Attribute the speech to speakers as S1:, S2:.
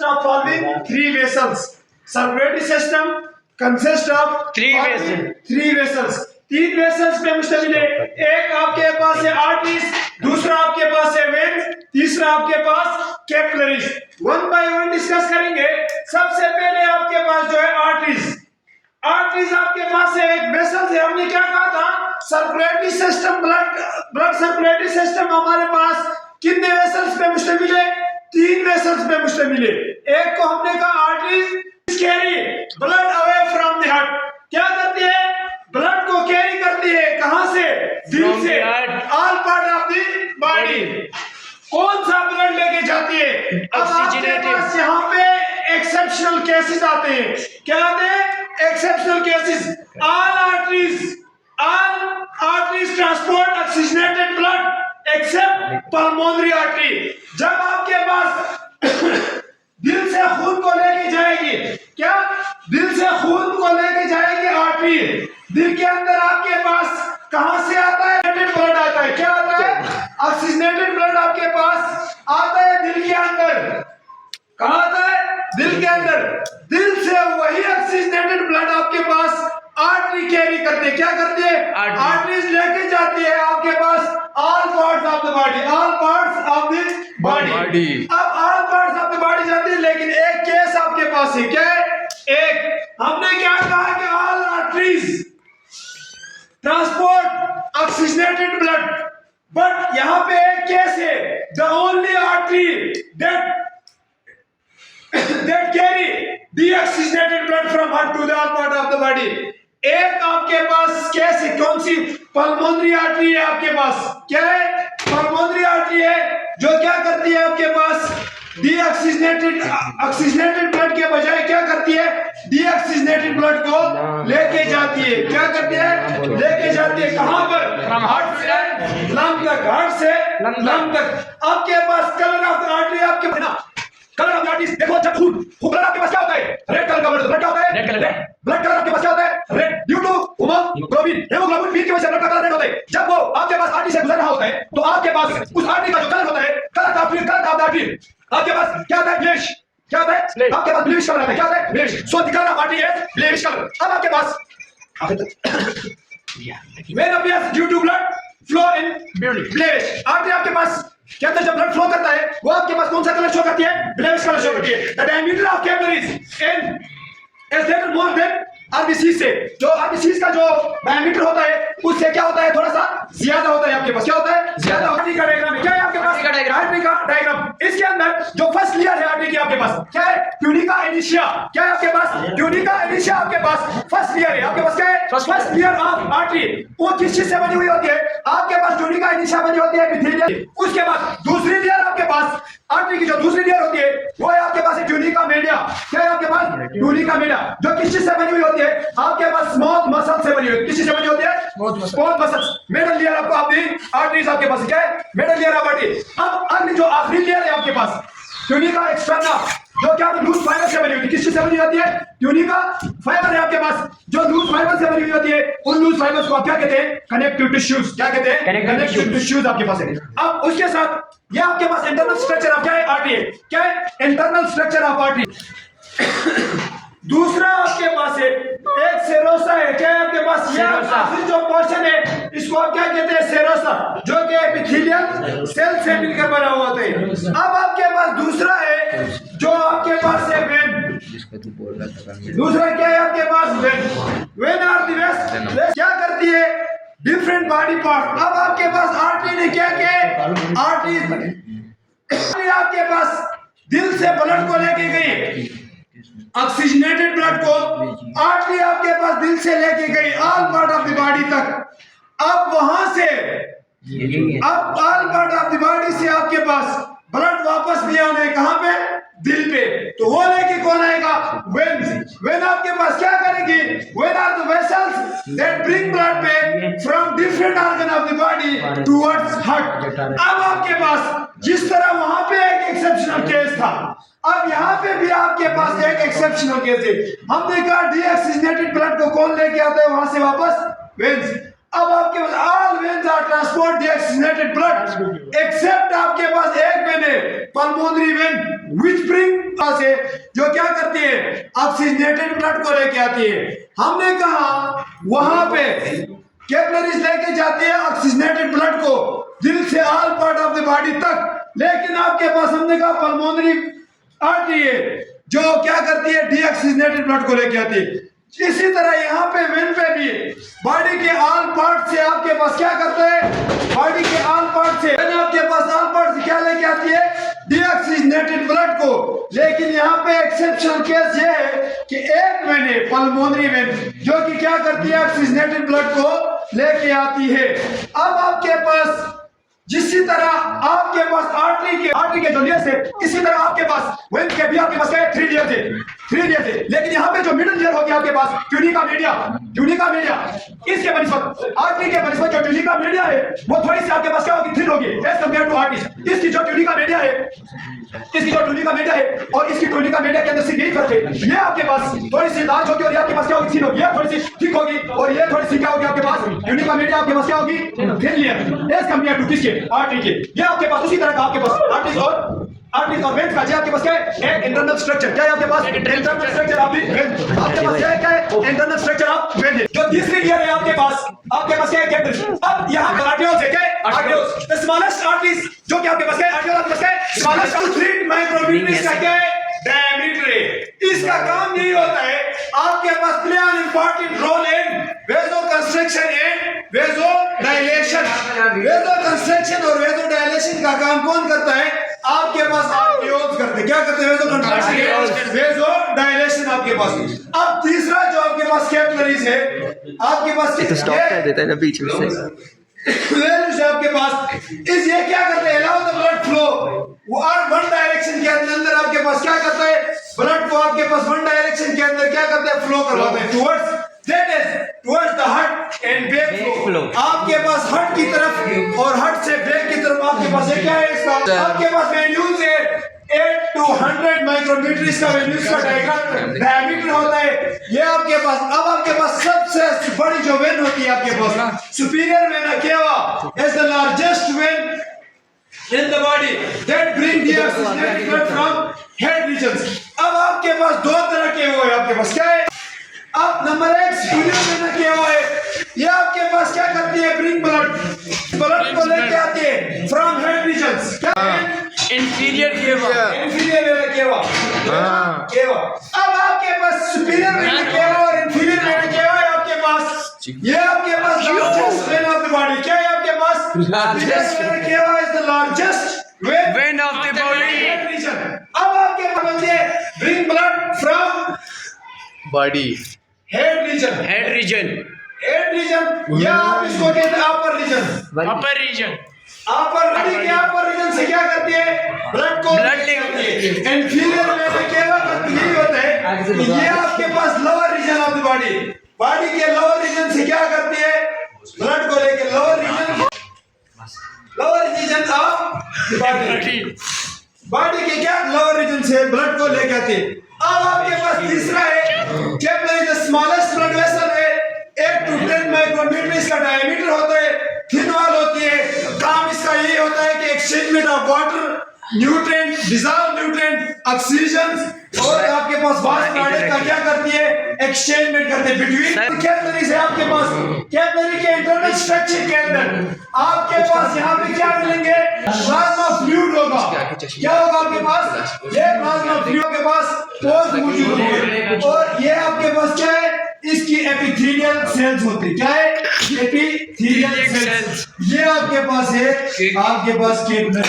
S1: of following three vessels. Circulatory system consists of three vessels. तीन vessels पे मुश्तमिल है. एक आपके पास है आर्टरीज, दूसरा आपके पास है वेन्स, तीसरा आपके पास capillaries. One by one discuss करेंगे. सबसे पहले आपके पास जो है आर्टरीज. आर्टरीज आपके पास है एक वेसल है. हमने क्या कहा था? Circulatory system, blood circulatory system हमारे पास कितने वेसल्स पे मुश्तमिल है? तीन वेसल्स पे मुश्तमिल है. एक को हमने कहा arteries carry blood away from the heart. क्या करती है? ब्लड को कैरी करती है. कहां से? दिल से. All part of the body. कौन सा ब्लड लेके जाती है? अब आपके पास यहाँ पे एक्सेप्शनल केसेस आते हैं. क्या आते हैं? Exceptional cases. All arteries transport oxygenated blood accept pulmonary artery. जब आपके पास दिल से खून को लेके जाएगी, क्या दिल से खून को लेके जाएगी आर्टरी. दिल के अंदर आपके पास कहां से आता है? ब्लड आता है. क्या आता है? ऑक्सीजनेटेड ब्लड आपके पास आता है दिल के अंदर. कहां आता है? दिल के अंदर. दिल से वही ऑक्सीजनेटेड ब्लड आपके पास आर्टरी कैरी करते. क्या करती है? आर्टरीज लेके जाती है आपके पास all parts of the body. All parts of the body. अब all parts of the body जाती है, लेकिन एक केस आपके पास है. क्या है? एक हमने क्या कहा कि all arteries transport oxygenated blood, but यहां पे एक केस है. The only artery that carry deoxygenated blood from heart to the all part of the body. एक आपके पास केस है. कौन सी? पल्मोनरी आर्टरी है आपके पास. क्या है? पल्मोनरी आर्टरी है जो क्या करती है आपके पास? ऑक्सीजनेटेड ब्लड के बजाय क्या करती है? डीऑक्सीजनेटेड ब्लड को लेके जाती है. क्या करती है? लेके जाती है. कहां पर? हार्ट से लंग तक. हार्ट से लंग तक. आपके पास कलर ऑफ द आर्टरी आपके ना कलर ऑफ द आर्टरी देखो. जब खून ब्लड आपके पास क्या होता है? रेड कलर का ब्लड क्या होता है? Red colour. ब्लड कलर आपके पास क्या होता है? Red. Due to haemoglobin B की वजह से ब्लड का कलर रेड होता है. जब वो आपके पास आर्टरी से गुजर रहा होता है तो आपके पास उस आर्टरी का जो कलर होता है, कलर ऑफ द आर्टरी आपके पास क्या होता है? ब्लैश. क्या होता है? आपके पास ब्लैश कलर आता है. क्या होता है? Bluish. So the colour of artery है ब्लैश कलर. अब आपके पास when appears due to blood flow in bluish. Artery आपके पास के अंदर जब ब्लड फ्लो करता है वो आपके पास कौन सा कलर शो करती है? ब्लैश कलर शो करती है. The diameter of capillaries in is little more than RBC से. जो आरबीसी का जो डायमीटर होता है उससे क्या होता है? थोड़ा सा ज्यादा होता है आपके पास. क्या होता है? ज्यादा. आर्टरी का डायग्राम है. क्या है आपके पास? आर्टरी का डायग्राम. इसके अंदर जो फर्स्ट लेयर है आर्टरी की आपके पास क्या है? ट्यूनिका इनिशिया. क्या है आपके पास? ट्यूनिका इनिशिया आपके पास फर्स्ट लेयर है. आपके पास क्या है? First layer of artery. वो किस चीज से बनी हुई होती है? आपके पास ट्यूनिका इनिशिया बनी होती है एपिथेलियल. उसके बाद दूसरी लेयर आपके पास आर्टरी की जो दूसरी लेयर होती है वो है आपके पास ट्यूनिका मीडिया. क्या है आपके पास? ट्यूनिका मीडिया जो किस चीज से बनी हुई होती है? आपके पास स्मूथ मसल से बनी हुई है. किस चीज से बनी होती है? Smooth muscles. मिडल लेयर आपको आपकी आर्टरीज आपके पास क्या है? Middle layer of artery. अब अगली जो आखिरी लेयर है आपके पास ट्यूनिका एक्सटर्ना जो क्या लूज फाइबर से बनी हुई है. किस चीज से बनी होती है? ट्यूनिका फाइबर है आपके पास जो लूज फाइबर से बनी हुई होती है. उन लूज फाइबर्स को आप क्या कहते हैं? Connective tissues. क्या कहते हैं? कनेक्टिव टिश्यूज आपके पास है. अब उसके साथ ये आपके पास इंटरनल स्ट्रक्चर ऑफ क्या है? आर्टरी है. क्या है? Internal structure of artery. दूसरा आपके पास है एक सेरोसा है. क्या है आपके पास? ये आखिरी जो पोर्शन है इसको आप क्या कहते हैं? सेरोसा जो कि एपिथेलियल सेल से मिलकर बना हुआ होता है. अब आपके पास दूसरा है जो आपके पास है वेन. दूसरा क्या है आपके पास? Vein. Vein are the waste क्या करती है? Different body part. अब आपके पास आर्टरी ने क्या किया? आर्टरी आपके पास दिल से ब्लड को लेके गई. ऑक्सीजनेटेड ब्लड को आर्टरी आपके पास दिल से लेके गई all part of the body तक. अब वहां से अब all part of the body से आपके पास ब्लड वापस भी आना है. कहां पे? दिल पे. तो वो लेके कौन आएगा? वेन. वेन आपके पास क्या करेगी? Vein are the vessels that bring blood back from different organ of the body towards heart. अब आपके पास जिस तरह वहां पे एक एक्सेप्शनल केस था, अब यहाँ पे भी आपके पास एक एक्सेप्शनल केस है. हमने कहा डीऑक्सीजनेटेड ब्लड को कौन लेके आता है वहां से वापस? वेन्स. अब आपके पास all veins are transport deoxygenated blood except आपके पास एक वेन है पल्मोनरी वेन व्हिच ब्रिंग से ऑक्सीजनेटेड ब्लड को लेके आती है। हमने कहा वहां पे कैपिलरीज लेके जाती है ऑक्सीजनेटेड ब्लड को दिल से all part of the body तक, लेकिन आपके पास हमने कहा पल्मोनरी आर्टरी है जो क्या करती है डीऑक्सीजनेटेड ब्लड को लेके आती है। इसी तरह यहाँ पे वेन पे भी बॉडी के ऑल पार्ट से आपके पास क्या करते हैं, बॉडी के ऑल पार्ट से आपके पास ऑल पार्ट से क्या लेके आती है डीऑक्सीजनेटेड ब्लड को। लेकिन यहाँ पे एक्सेप्शनल केस ये है कि एक वेन है पल्मोनरी वेन जो कि क्या करती है ऑक्सीजनेटेड ब्लड को लेके आती है। अब आपके पास जिसी तरह आपके पास आर्टरी के जो लेयर्स है, इसी तरह आपके पास वेन के भी आपके पास क्या है 3 लेयर्स है। लेकिन यहाँ पे जो मिडिल लेयर होगी आपके पास ट्यूनिका मीडिया इसके बनिस्बत आर्टरी के बनिस्बत जो ट्यूनिका मीडिया है वो थोड़ी सी आपके पास क्या होगी थिन होगी एज कंपेयर टू आर्टरी। इसकी जो ट्यूनिका मीडिया है और इसकी ट्यूनिका मीडिया के अंदर से यही फर्क है, ये आपके पास थोड़ी सी लार्ज होगी और ये आपके पास क्या होगी थिन होगी, ये थोड़ी सी थिक होगी और ये थोड़ी सी क्या होगी आपके पास ट्यूनिका मीडिया आपके पास क्या होगी thin layer as compare to किसके आर्टरी के। ये आपके पास उसी तरह का आपके पास आर्टरीज और वेन्स का आपके पास क्या है एक इंटरनल स्ट्रक्चर, क्या है आपके पास इंटरनल स्ट्रक्चर आपके पास क्या है इंटरनल स्ट्रक्चर ऑफ वेन। जो तीसरी लेयर है आपके पास क्या है कैपिलरीज। अब यहां पर आर्टरियोल्स है, क्या है आर्टरियोल्स द स्मॉलेस्ट आर्टरीज जो कि आपके पास है आर्टरियोल आपके पास है स्मॉलेस्ट 3 माइक्रोमीटर का क्या है डायमीटर है। इसका काम यही होता है आपके पास play an important role in vasoconstriction and vasodilation. Vasoconstriction और वेजो डायलेशन का काम कौन करता है, आपके पास आर्टरियोल्स करते हैं। क्या करते हैं वेजो कंस्ट्रक्शन वेजो डायलेशन आपके पास। अब तीसरा जो आपके पास कैपिलरीज है आपके पास
S2: तो स्टॉप कर देता है ना बीच में से
S1: आपके पास इस ये क्या करते हैं अलाउ द ब्लड फ्लो वो वन डायरेक्शन के अंदर आपके पास क्या करता है ब्लड को आपके पास वन डायरेक्शन के अंदर क्या करते हैं फ्लो करवाते हैं towards the heart and back flow. आपके पास हार्ट की तरफ और हार्ट से बैक की तरफ आपके पास क्या है इसका आपके पास वेन्यूज है 8 to 100 माइक्रोमीटर इसका वेन्यूज का डायमीटर होता है। ये आपके पास अब आपके पास सबसे बड़ी जो वेन होती है आपके पास superior vena cava is the largest vein in the body that bring the oxygenated blood from head regions। अब आपके पास दो तरह के वो है आपके पास क्या है, अब नंबर 1 सुपीरियर वेना केवा है, ये आपके पास क्या करती है ब्रिंग ब्लड को लेके आती है फ्रॉम हेड रीजन्स। क्या इंफीरियर वेना केवा। अब आपके पास सुपीरियर वेना केवा और इंफीरियर वेना केवा है आपके पास, ये आपके पास largest vein of the body. क्या है आपके पास superior vena cava is the largest vein of the body. अब आपके पास बोलते हैं bring blood from
S2: body
S1: head region या आप इसको कहते हैं अपर रीजन। अपर रीजन से क्या करती है ब्लड को ले आती है। इंफीरियर वेना केवा करती यही होता है ये आपके पास lower region of the body के लोअर रीजन से क्या करती है ब्लड को लेके लोअर रीजन ऑफ बॉडी के क्या लोअर रीजन से ब्लड को लेके आती है। अब आपके पास तीसरा है capillary the smallest blood vessel है 8 to 10 माइक्रोमीटर इसका डायमीटर होता है, थिन वॉल होती है। काम इसका यही होता है कि exchangement of water nutrient dissolve nutrient oxygen और आपके पास वास्ट प्रोडक्ट का क्या करती है एक्सचेंजमेंट करते हैं बिटवीन कैपिलरीज है आपके पास। कैपिलरी के इंटरनल स्ट्रक्चर के अंदर आपके पास यहाँ पे क्या मिलेंगे प्लाज्मा फ्लूइड होगा। क्या होगा आपके पास ये प्लाज्मा फ्लूइड के पास पोर्स मौजूद होंगे और ये आपके पास क्या है इसकी एपिथेलियल सेल्स होती है। क्या है एपिथेलियल सेल्स, ये आपके पास है आपके पास कैपिलरी।